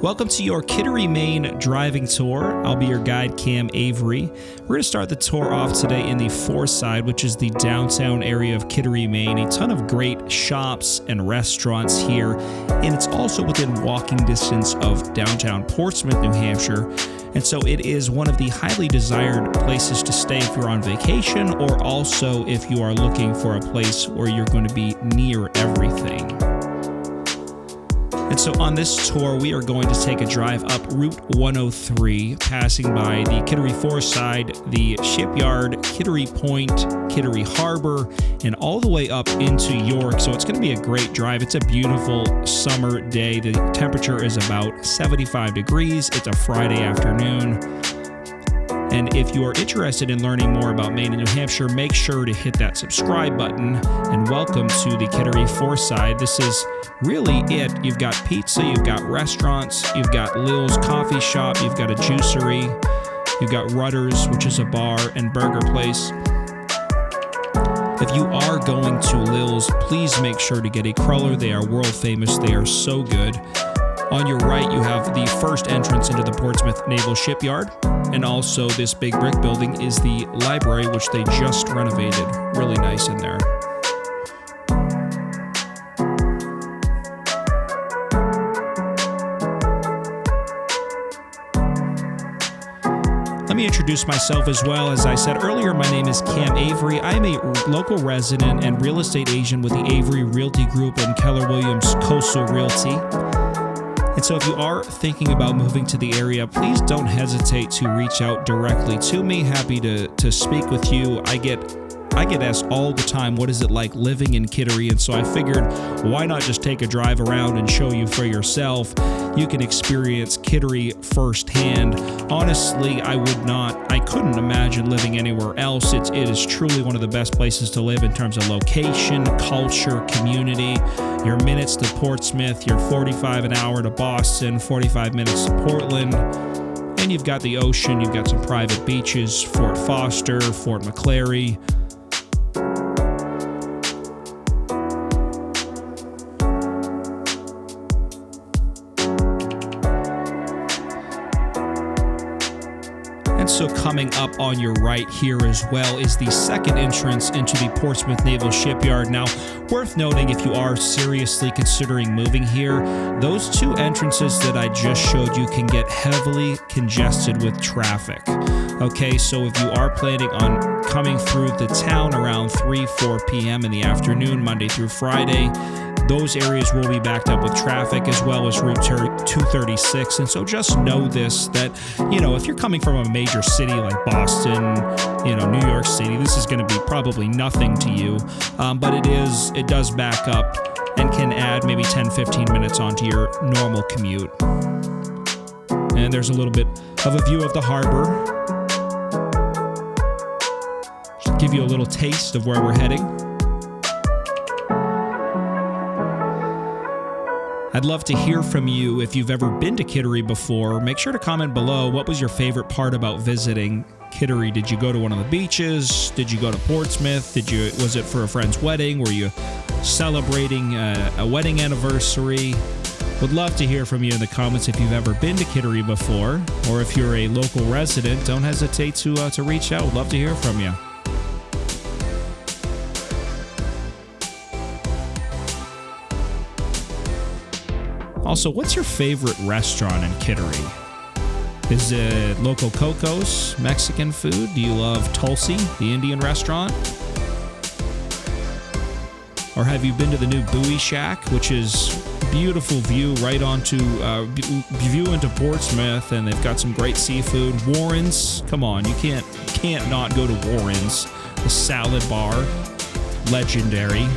Welcome to your Kittery Maine driving tour. I'll be your guide, Cam Avery. We're going to start the tour off today in the Foreside, which is the downtown area of Kittery, Maine. A ton of great shops and restaurants here, and it's also within walking distance of downtown Portsmouth, New Hampshire. And so it is one of the highly desired places to stay if you're on vacation, or also if you are looking for a place where you're going to be near everything. And so on this tour, we are going to take a drive up Route 103, passing by the Kittery Foreside, the Shipyard, Kittery Point, Kittery Harbor, and all the way up into York. So it's going to be a great drive. It's a beautiful summer day. The temperature is about 75 degrees. It's a Friday afternoon. And if you are interested in learning more about Maine and New Hampshire, make sure to hit that subscribe button. And welcome to the Kittery Foreside. This is really it. You've got pizza, you've got restaurants, you've got Lil's Coffee Shop, you've got a juicery, you've got Rutter's, which is a bar and burger place. If you are going to Lil's, please make sure to get a cruller. They are world famous. They are so good. On your right, you have the first entrance into the Portsmouth Naval Shipyard. And also this big brick building is the library, which they just renovated. Really nice in there. Let me introduce myself as well. As I said earlier, my name is Cam Avery. I am a local resident and real estate agent with the Avery Realty Group and Keller Williams Coastal Realty. And so if you are thinking about moving to the area, please don't hesitate to reach out directly to me. Happy to speak with you. I get asked all the time, what is it like living in Kittery? And so I figured, why not just take a drive around and show you for yourself? You can experience Kittery firsthand. Honestly, I couldn't imagine living anywhere else. It is truly one of the best places to live in terms of location, culture, community. Your minutes to Portsmouth, your 45 an hour to Boston, 45 minutes to Portland. And you've got the ocean, you've got some private beaches, Fort Foster, Fort McClary. And so coming up on your right here as well is the second entrance into the Portsmouth Naval Shipyard. Now, worth noting, if you are seriously considering moving here, those two entrances that I just showed you can get heavily congested with traffic. Okay, so if you are planning on coming through the town around 4 p.m. in the afternoon, Monday through Friday, those areas will be backed up with traffic, as well as Route 236. And so just know this, that, if you're coming from a major city like Boston, New York City, this is going to be probably nothing to you. But it does back up and can add maybe 10, 15 minutes onto your normal commute. And there's a little bit of a view of the harbor. Just give you a little taste of where we're heading. I'd love to hear from you if you've ever been to Kittery before. Make sure to comment below. What was your favorite part about visiting Kittery? Did you go to one of the beaches? Did you go to Portsmouth? Was it for a friend's wedding? Were you celebrating a wedding anniversary? Would love to hear from you in the comments if you've ever been to Kittery before, or if you're a local resident, don't hesitate to reach out. Would love to hear from you. Also, what's your favorite restaurant in Kittery? Is it Loco Coco's, Mexican food? Do you love Tulsi, the Indian restaurant? Or have you been to the new Bowie Shack, which is beautiful view right onto view into Portsmouth, and they've got some great seafood. Warren's, come on, you can't not go to Warren's. The salad bar, legendary.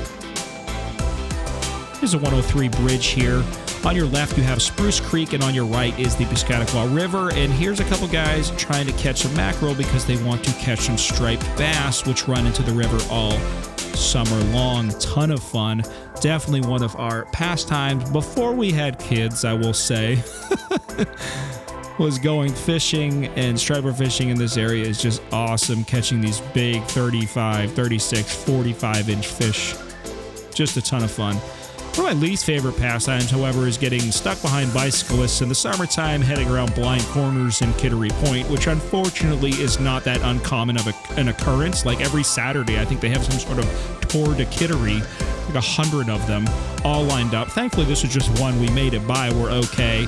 Here's a 103 bridge here. On your left, you have Spruce Creek, and on your right is the Piscataqua River. And here's a couple guys trying to catch some mackerel because they want to catch some striped bass, which run into the river all summer long. Ton of fun. Definitely one of our pastimes before we had kids, I will say. Was going fishing, and striper fishing in this area is just awesome. Catching these big 35, 36, 45-inch fish. Just a ton of fun. One of my least favorite pastimes, however, is getting stuck behind bicyclists in the summertime heading around blind corners in Kittery Point, which unfortunately is not that uncommon of an occurrence. Like every Saturday, I think they have some sort of tour to Kittery, like 100 of them all lined up. Thankfully, this is just one. We made it by. We're okay.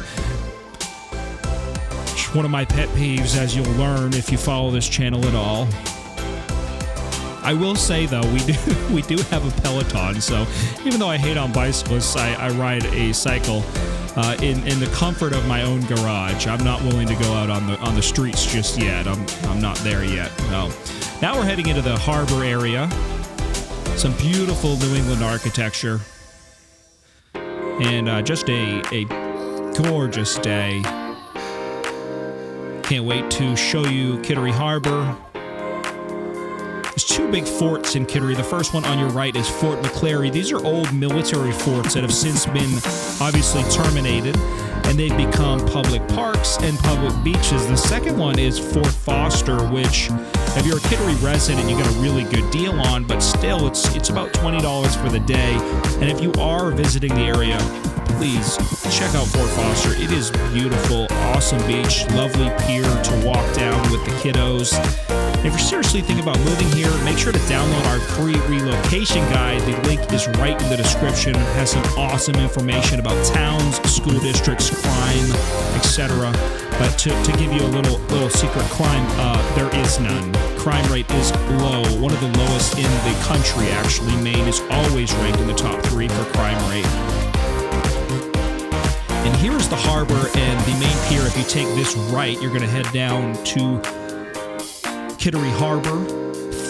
One of my pet peeves, as you'll learn if you follow this channel at all. I will say, though, we do have a Peloton, so even though I hate on bicyclists, I ride a cycle in the comfort of my own garage. I'm not willing to go out on the streets just yet. I'm not there yet. No. Now we're heading into the harbor area. Some beautiful New England architecture. And just a gorgeous day. Can't wait to show you Kittery Harbor. There's two big forts in Kittery. The first one on your right is Fort McClary. These are old military forts that have since been obviously terminated, and they've become public parks and public beaches. The second one is Fort Foster, which, if you're a Kittery resident, you get a really good deal on, but still, it's about $20 for the day. And if you are visiting the area, please check out Fort Foster. It is beautiful, awesome beach, lovely pier to walk down with the kiddos. If you're seriously thinking about moving here, make sure to download our free relocation guide. The link is right in the description. It has some awesome information about towns, school districts, crime, etc. But to give you a little secret, crime, there is none. Crime rate is low, one of the lowest in the country, actually. Maine is always ranked in the top 3 for crime rate. And here's the harbor and the main pier. If you take this right, you're going to head down to Kittery Harbor,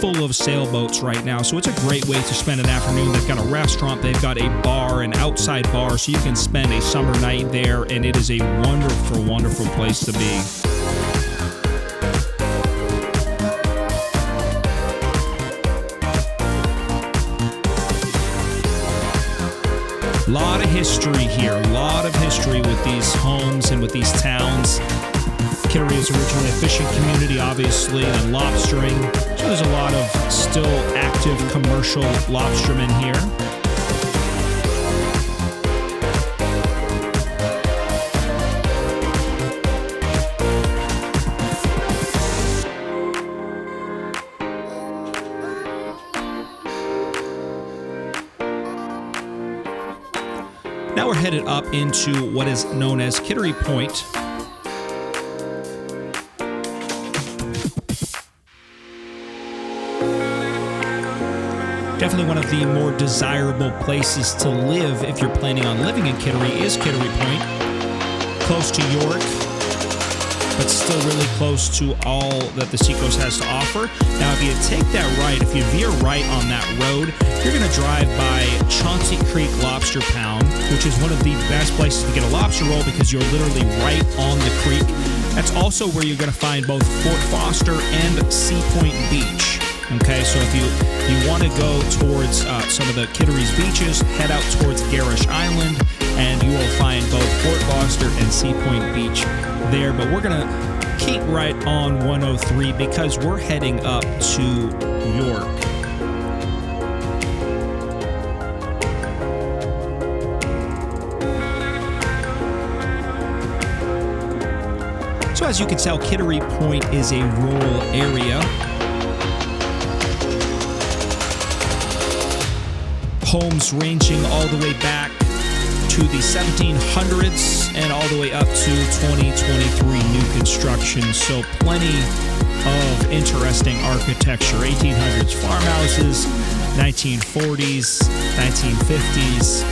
full of sailboats right now. So it's a great way to spend an afternoon. They've got a restaurant, they've got a bar, an outside bar, so you can spend a summer night there, and it is a wonderful, wonderful place to be. A lot of history here, a lot of history with these homes and with these towns. Kittery is originally a fishing community, obviously, and lobstering. So there's a lot of still active commercial lobstermen here. Now we're headed up into what is known as Kittery Point. Definitely one of the more desirable places to live if you're planning on living in Kittery is Kittery Point. Close to York, but still really close to all that the Seacoast has to offer. Now, if you take that right, if you veer right on that road, you're going to drive by Chauncey Creek Lobster Pound, which is one of the best places to get a lobster roll because you're literally right on the creek. That's also where you're going to find both Fort Foster and Sea Point Beach. Okay, so if you want to go towards some of the Kittery's beaches, head out towards Garish Island, and you will find both Fort Foster and Sea Point Beach there. But we're going to keep right on 103 because we're heading up to York. So as you can tell, Kittery Point is a rural area. Homes ranging all the way back to the 1700s and all the way up to 2023 new construction. So plenty of interesting architecture. 1800s farmhouses, 1940s, 1950s.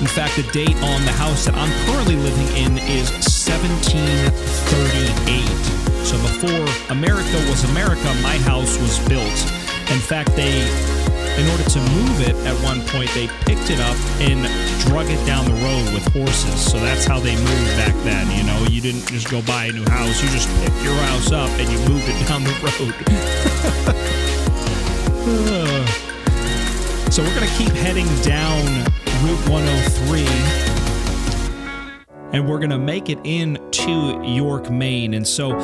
In fact, the date on the house that I'm currently living in is 1738. So before America was America, my house was built. In fact, in order to move it at one point, they picked it up and drug it down the road with horses. So that's how they moved back then. You know, you didn't just go buy a new house. You just picked your house up and you moved it down the road. So we're going to keep heading down Route 103. And we're going to make it into York, Maine. And so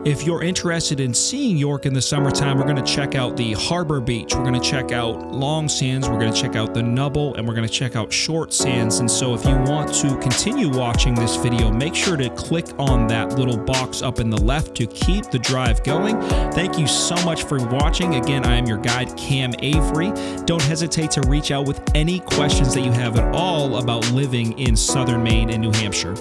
If you're interested in seeing York in the summertime, we're going to check out the Harbor Beach. We're going to check out Long Sands. We're going to check out the Nubble, and we're going to check out Short Sands. And so if you want to continue watching this video, make sure to click on that little box up in the left to keep the drive going. Thank you so much for watching. Again, I am your guide, Cam Avery. Don't hesitate to reach out with any questions that you have at all about living in southern Maine and New Hampshire.